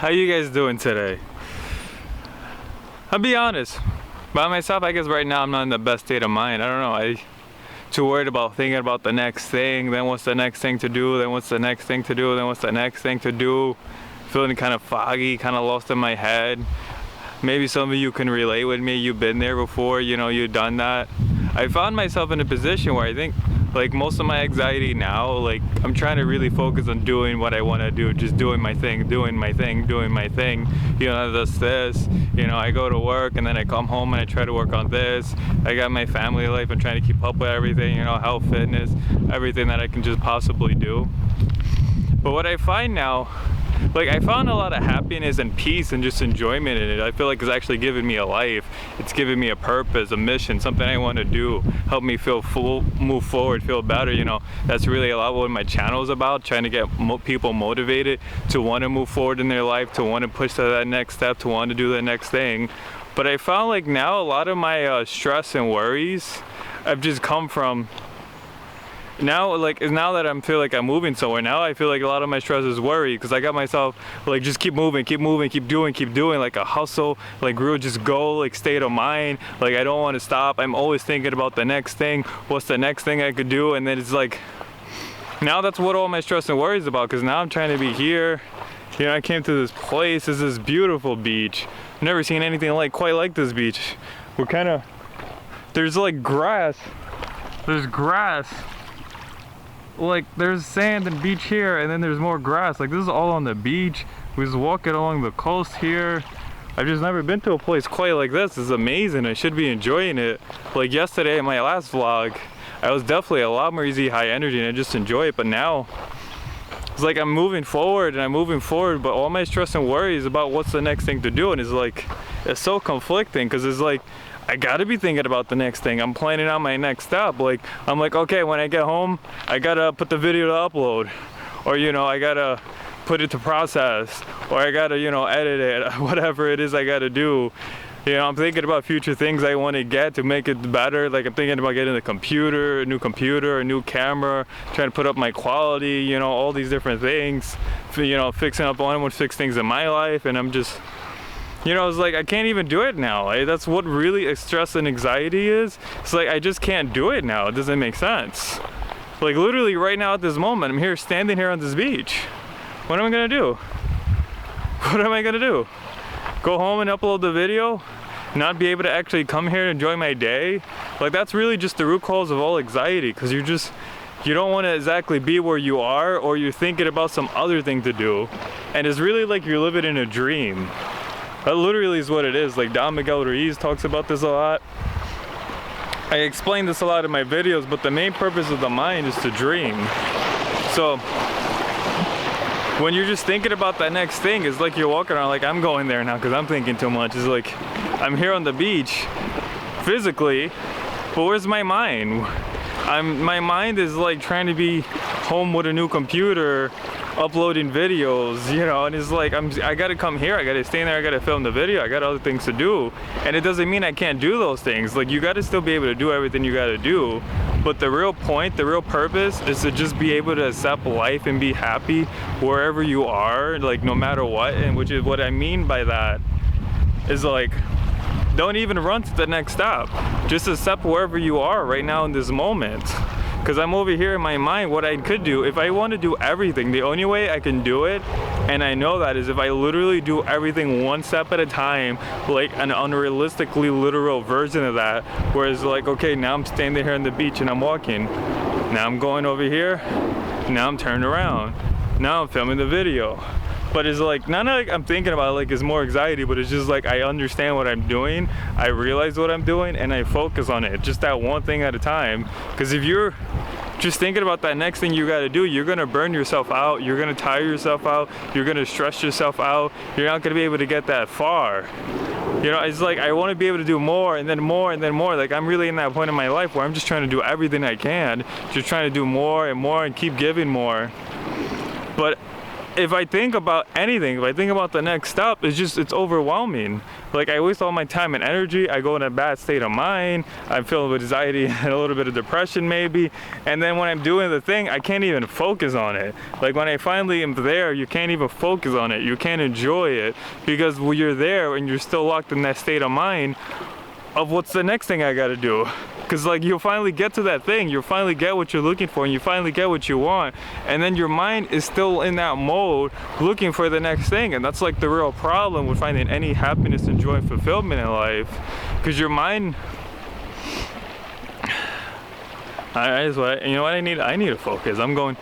How you guys doing today? I'll be honest, by myself, I guess right now I'm not in the best state of mind. I don't know, I too worried about thinking about the next thing, then what's the next thing to do, then what's the next thing to do, then what's the next thing to do. Feeling kind of foggy, kind of lost in my head. Maybe some of you can relate with me, you've been there before, you know, you've done that. I found myself in a position where I think like most of my anxiety now, like I'm trying to really focus on doing what I want to do, just doing my thing, doing my thing, doing my thing. You know, that's this, you know, I go to work and then I come home and I try to work on this. I got my family life and trying to keep up with everything, you know, health, fitness, everything that I can just possibly do. But what I find now, like I found a lot of happiness and peace and just enjoyment in it. I feel like it's actually giving me a life. It's giving me a purpose, a mission, something I want to do, help me feel full, move forward, feel better. You know, that's really a lot what my channel is about, trying to get people motivated to want to move forward in their life, to want to push to that next step, to want to do the next thing. But I found like now a lot of my stress and worries have just come from now that I feel like I'm moving somewhere. Now I feel like a lot of my stress is worry because I got myself like just keep moving, keep doing like a hustle, like real just go, like state of mind. Like I don't want to stop. I'm always thinking about the next thing. What's the next thing I could do? And then it's like now that's what all my stress and worry is about, because now I'm trying to be here. You know, I came to this place. This is this beautiful beach. I've never seen anything quite like this beach. We're kind of, there's like grass. There's grass. Like there's sand and beach here, and then there's more grass. Like this is all on the beach. We just walking along the coast here. I've just never been to a place quite like this. It's amazing. I should be enjoying it. Like yesterday in my last vlog, I was definitely a lot more easy, high energy, and I just enjoy it. But now it's like I'm moving forward, but all my stress and worry is about what's the next thing to do, and it's like it's so conflicting because it's like I gotta be thinking about the next thing. I'm planning out my next step. Like I'm like, okay, when I get home, I gotta put the video to upload, or you know, I gotta put it to process, or I gotta, you know, edit it, whatever it is I gotta do. You know, I'm thinking about future things I want to get to make it better. Like I'm thinking about getting a computer, a new camera, trying to put up my quality, you know, all these different things. You know, fixing up, I want to fix things in my life, and I'm just, you know, it's like I can't even do it now. That's what really stress and anxiety is. It's like I just can't do it now. It doesn't make sense. Like literally right now at this moment, I'm here standing here on this beach. What am I gonna do? What am I gonna do? Go home and upload the video? Not be able to actually come here and enjoy my day? Like that's really just the root cause of all anxiety, because you don't want to exactly be where you are, or you're thinking about some other thing to do. And it's really like you're living in a dream. That literally is what it is. Like Don Miguel Ruiz talks about this a lot. I explain this a lot in my videos, but the main purpose of the mind is to dream. So when you're just thinking about that next thing, it's like you're walking around like I'm going there now because I'm thinking too much. It's like I'm here on the beach physically, but where's my mind? My mind is like trying to be home with a new computer, uploading videos, you know, and it's like I gotta come here, I gotta stay in there, I gotta film the video, I got other things to do. And it doesn't mean I can't do those things. Like you gotta still be able to do everything you gotta do, but the real point, the real purpose is to just be able to accept life and be happy wherever you are, like no matter what. And which is what I mean by that is like, don't even run to the next stop. Just accept wherever you are right now in this moment. Because I'm over here in my mind, what I could do, if I want to do everything, the only way I can do it, and I know that, is if I literally do everything one step at a time, like an unrealistically literal version of that, whereas like, okay, now I'm standing here on the beach and I'm walking. Now I'm going over here, now I'm turned around. Now I'm filming the video. But it's like, not like I'm thinking about it like it's more anxiety, but it's just like I understand what I'm doing, I realize what I'm doing, and I focus on it, just that one thing at a time. Because if you're just thinking about that next thing you gotta do, you're gonna burn yourself out, you're gonna tire yourself out, you're gonna stress yourself out, you're not gonna be able to get that far. You know, it's like I want to be able to do more and then more and then more. Like I'm really in that point in my life where I'm just trying to do everything I can, just trying to do more and more and keep giving more. But if I think about anything, if I think about the next step, it's overwhelming. Like, I waste all my time and energy, I go in a bad state of mind, I'm filled with anxiety and a little bit of depression maybe, and then when I'm doing the thing, I can't even focus on it. Like, when I finally am there, you can't even focus on it, you can't enjoy it, because when you're there and you're still locked in that state of mind of what's the next thing I gotta do. Because like, you'll finally get to that thing, you'll finally get what you're looking for, and you finally get what you want, and then your mind is still in that mode looking for the next thing. And that's like the real problem with finding any happiness and joy and fulfillment in life, because your mind, you know what I need to focus. I'm going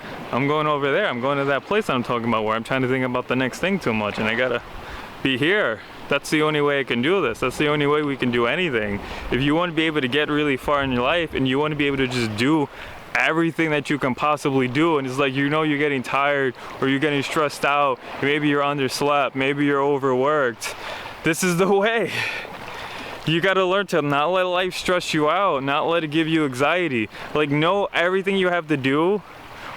over there, I'm going to that place I'm talking about where I'm trying to think about the next thing too much, and I gotta be here. That's the only way I can do this. That's the only way we can do anything. If you want to be able to get really far in your life and you want to be able to just do everything that you can possibly do, and it's like, you know, you're getting tired or you're getting stressed out, maybe you're underslept, maybe you're overworked, this is the way. You gotta learn to not let life stress you out, not let it give you anxiety. Like, know everything you have to do,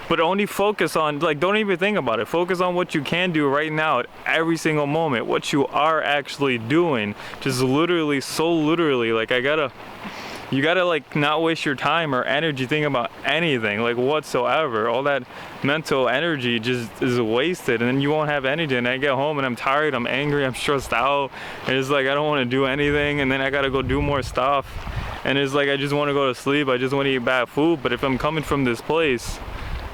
but only focus on, like, don't even think about it. Focus on what you can do right now at every single moment, what you are actually doing. Just literally, so literally, like, you gotta like not waste your time or energy thinking about anything, like whatsoever. All that mental energy just is wasted, and then you won't have energy. And I get home and I'm tired, I'm angry, I'm stressed out, and it's like I don't want to do anything, and then I gotta go do more stuff, and it's like I just want to go to sleep, I just want to eat bad food. But if I'm coming from this place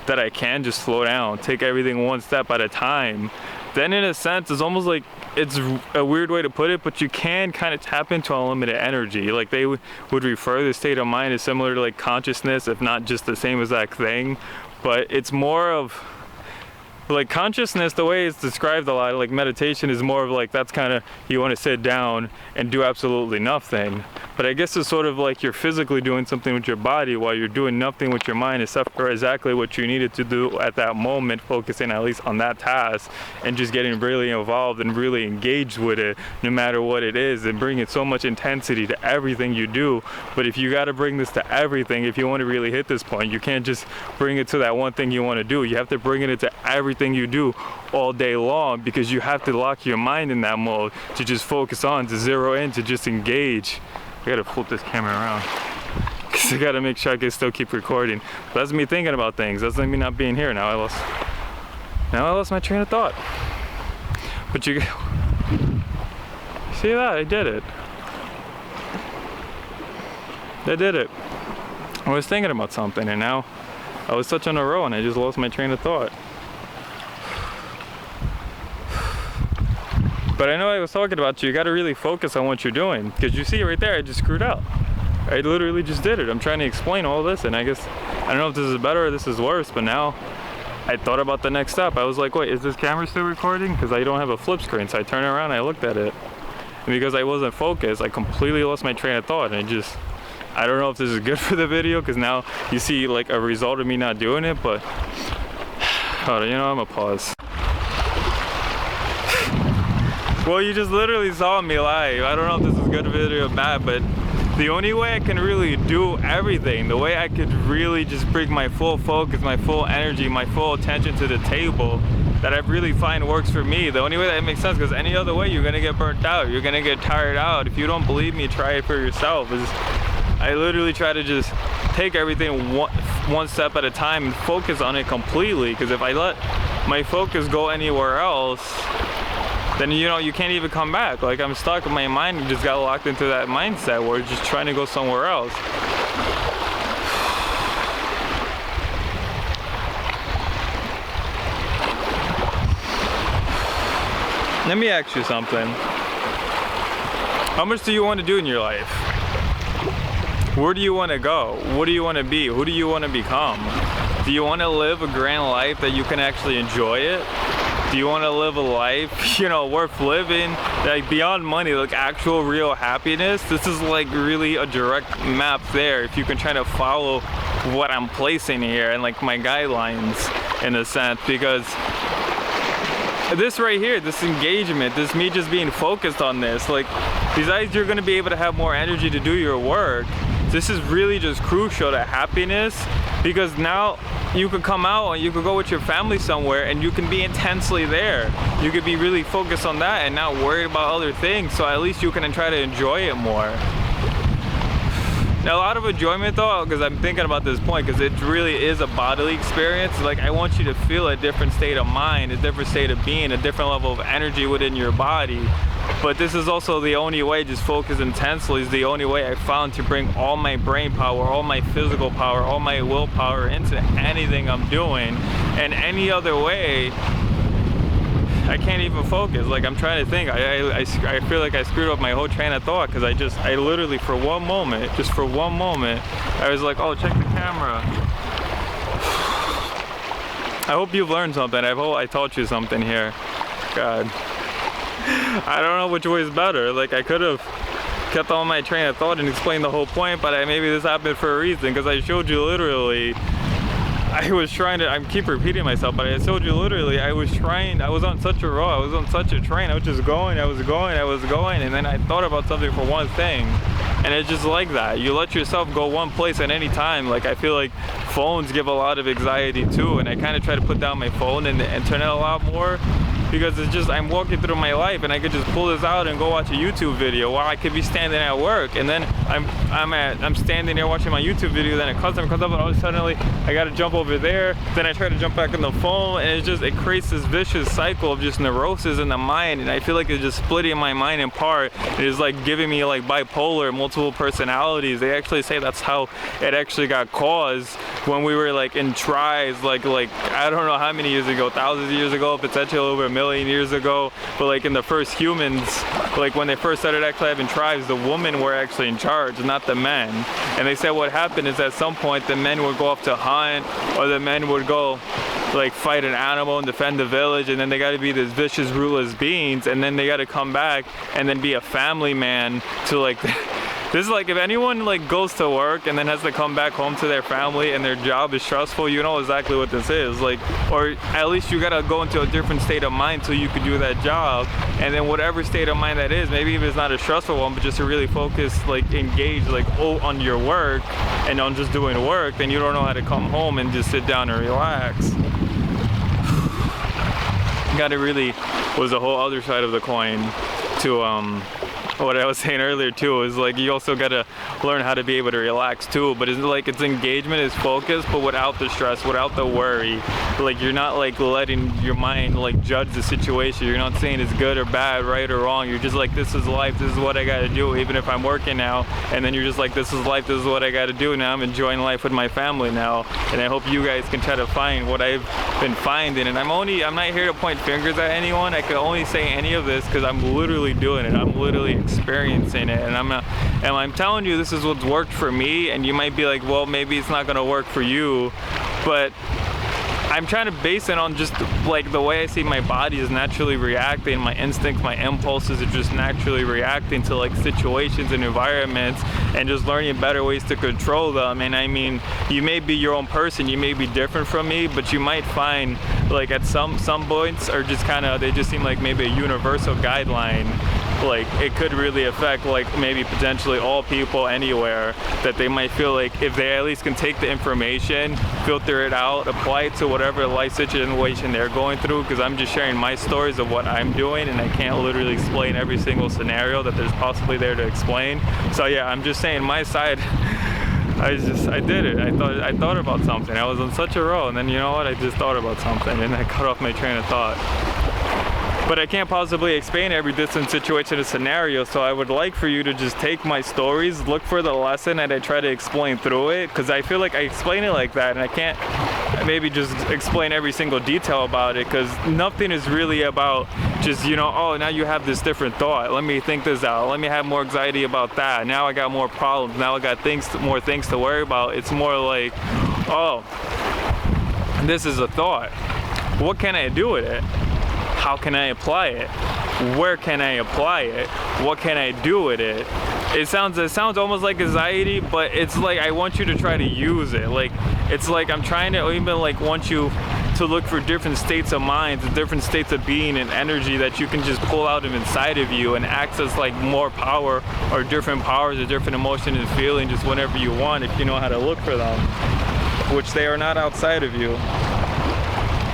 that I can just slow down, take everything one step at a time, then in a sense it's almost like, it's a weird way to put it, but you can kind of tap into unlimited energy. Like, they would refer the state of mind as similar to like consciousness, if not just the same exact thing, but it's more of like consciousness. The way it's described a lot, like meditation, is more of like, that's kind of, you want to sit down and do absolutely nothing. But I guess it's sort of like you're physically doing something with your body while you're doing nothing with your mind, except for exactly what you needed to do at that moment, focusing at least on that task and just getting really involved and really engaged with it, no matter what it is, and bringing so much intensity to everything you do. But if you got to bring this to everything, if you want to really hit this point, you can't just bring it to that one thing you want to do. You have to bring it into everything you do all day long, because you have to lock your mind in that mode to just focus on, to zero in, to just engage. I gotta flip this camera around because I gotta make sure I can still keep recording. But that's me thinking about things. That's me not being here. Now I lost my train of thought. But you see that? I did it. I was thinking about something, and now I was such on a roll and I just lost my train of thought. But I know I was talking about you gotta really focus on what you're doing, because you see right there, I just screwed up. I literally just did it. I'm trying to explain all this, and I guess, I don't know if this is better or this is worse, but now I thought about the next step. I was like, wait, is this camera still recording? Because I don't have a flip screen. So I turned around and I looked at it, and because I wasn't focused, I completely lost my train of thought. And I don't know if this is good for the video, because now you see like a result of me not doing it, but hold on, you know, I'm gonna pause. Well, you just literally saw me live. I don't know if this is good video or bad, but the only way I can really do everything, the way I could really just bring my full focus, my full energy, my full attention to the table, that I really find works for me, the only way that makes sense, because any other way you're gonna get burnt out, you're gonna get tired out. If you don't believe me, try it for yourself. I literally try to just take everything one step at a time and focus on it completely, because if I let my focus go anywhere else, then you know, you can't even come back. Like, I'm stuck in my mind and just got locked into that mindset where it's just trying to go somewhere else. Let me ask you something. How much do you want to do in your life? Where do you want to go? What do you want to be? Who do you want to become? Do you want to live a grand life that you can actually enjoy it? Do you want to live a life, you know, worth living, like beyond money, like actual real happiness? This is like really a direct map there, if you can try to follow what I'm placing here and like my guidelines in a sense, because this right here, this engagement, this me just being focused on this, like besides you're going to be able to have more energy to do your work, this is really just crucial to happiness because now you could come out and you could go with your family somewhere and you can be intensely there. You could be really focused on that and not worried about other things, so at least you can try to enjoy it more. Now, a lot of enjoyment though, because I'm thinking about this point, because it really is a bodily experience. Like, I want you to feel a different state of mind, a different state of being, a different level of energy within your body. But this is also the only way, just focus intensely, is the only way I found to bring all my brain power, all my physical power, all my willpower into anything I'm doing. And any other way, I can't even focus. Like, I'm trying to think. I feel like I screwed up my whole train of thought, because I literally, for one moment, I was like, oh, check the camera. I hope you've learned something. I hope I taught you something here. God. I don't know which way is better. Like, I could have kept on my train of thought and explained the whole point, but maybe this happened for a reason, because I showed you literally, I keep repeating myself, but I told you literally, I was on such a roll, I was on such a train, I was just going, and then I thought about something for one thing, and it's just like that. You let yourself go one place at any time. Like, I feel like phones give a lot of anxiety too, and I kind of try to put down my phone and the internet a lot more, because it's just, I'm walking through my life and I could just pull this out and go watch a YouTube video while I could be standing at work, and then I'm standing there watching my YouTube video, then a customer comes up and all of a sudden I gotta jump over there, then I try to jump back on the phone, and it creates this vicious cycle of just neurosis in the mind, and I feel like it's just splitting my mind apart. It is like giving me like bipolar, multiple personalities. They actually say that's how it actually got caused when we were like in tribes, like I don't know how many years ago, thousands of years ago, potentially over 1 million years ago, but like in the first humans, like when they first started actually having tribes, the women were actually in charge, not the men. And they said what happened is at some point the men would go off to hunt, or the men would go like fight an animal and defend the village, and then they got to be these vicious, ruthless beings, and then they got to come back and then be a family man to like this is like, if anyone like goes to work and then has to come back home to their family and their job is stressful, you know exactly what this is. Like, or at least you gotta go into a different state of mind so you could do that job. And then whatever state of mind that is, maybe if it's not a stressful one, but just to really focus, like engage, like on your work and on just doing work, then you don't know how to come home and just sit down and relax. Gotta really was a whole other side of the coin to what I was saying earlier too, is like you also gotta learn how to be able to relax too, but it's like it's engagement, it's focus, but without the stress, without the worry. Like, you're not like letting your mind like judge the situation. You're not saying it's good or bad, right or wrong. You're just like, this is life, this is what I gotta do, even if I'm working now. And then you're just like, this is life, this is what I gotta do now. I'm enjoying life with my family now. And I hope you guys can try to find what I've been finding. And I'm not here to point fingers at anyone. I could only say any of this because I'm literally doing it. I'm literally experiencing it, and I'm telling you this is what's worked for me, and you might be like, well, maybe it's not gonna work for you, but I'm trying to base it on just like the way I see my body is naturally reacting, my instincts, my impulses are just naturally reacting to like situations and environments, and just learning better ways to control them. And I mean, you may be your own person, you may be different from me, but you might find like at some points are just kind of, they just seem like maybe a universal guideline. Like, it could really affect like maybe potentially all people anywhere, that they might feel like if they at least can take the information, filter it out, apply it to whatever life situation they're going through, because I'm just sharing my stories of what I'm doing, and I can't literally explain every single scenario that there's possibly there to explain. So yeah, I'm just saying my side. I did it. I thought about something. I was on such a roll, and then you know what? I just thought about something, and I cut off my train of thought. But I can't possibly explain every distant situation or scenario, so I would like for you to just take my stories, look for the lesson, and I try to explain through it, because I feel like I explain it like that, and I can't maybe just explain every single detail about it, because nothing is really about just, you know, oh, now you have this different thought, let me think this out, let me have more anxiety about that, now I got more problems, now I got more things to worry about. It's more like, oh, this is a thought, what can I do with it? How can I apply it? Where can I apply it? What can I do with it? It sounds almost like anxiety, but it's like I want you to try to use it. Like, it's like I'm trying to even like want you to look for different states of mind, different states of being and energy that you can just pull out of inside of you and access like more power or different powers or different emotions and feelings just whenever you want, if you know how to look for them. which they are not outside of you.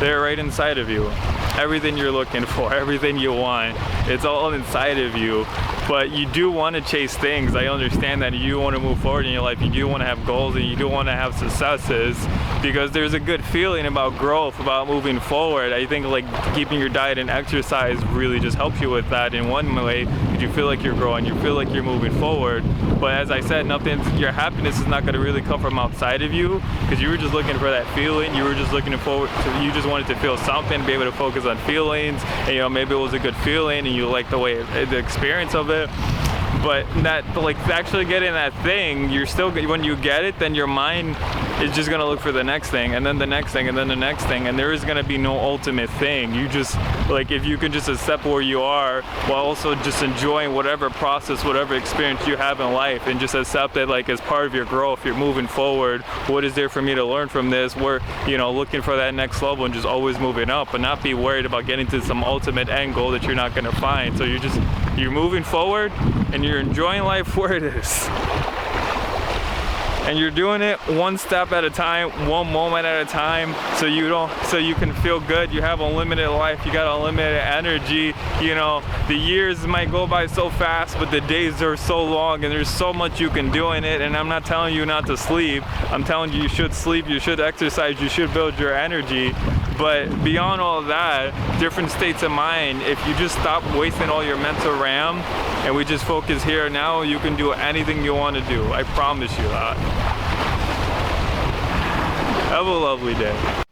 They're right inside of you. Everything you're looking for, everything you want, it's all inside of you. But you do want to chase things. I understand that you want to move forward in your life. You do want to have goals and you do want to have successes, because there's a good feeling about growth, about moving forward. I think like keeping your diet and exercise really just helps you with that in one way, because you feel like you're growing, you feel like you're moving forward. But as I said, your happiness is not going to really come from outside of you, because you were just looking for that feeling. You were just looking forward to, you just wanted to feel something, be able to focus on feelings, and you know, maybe it was a good feeling and you like the way, the experience of it. But that, like, actually getting that thing, you're still, when you get it, then your mind is just gonna look for the next thing, and then the next thing, and then the next thing, and there is gonna be no ultimate thing. You just, like, if you can just accept where you are while also just enjoying whatever process, whatever experience you have in life, and just accept it like as part of your growth, you're moving forward. What is there for me to learn from this? We're, you know, looking for that next level and just always moving up, but not be worried about getting to some ultimate end goal that you're not gonna find. So you're moving forward and you're enjoying life where it is. And you're doing it one step at a time, one moment at a time, so you can feel good. You have unlimited life, you got unlimited energy. You know, the years might go by so fast, but the days are so long, and there's so much you can do in it. And I'm not telling you not to sleep. I'm telling you, you should sleep, you should exercise, you should build your energy. But beyond all of that, different states of mind, if you just stop wasting all your mental RAM and we just focus here and now, you can do anything you want to do. I promise you that. Have a lovely day.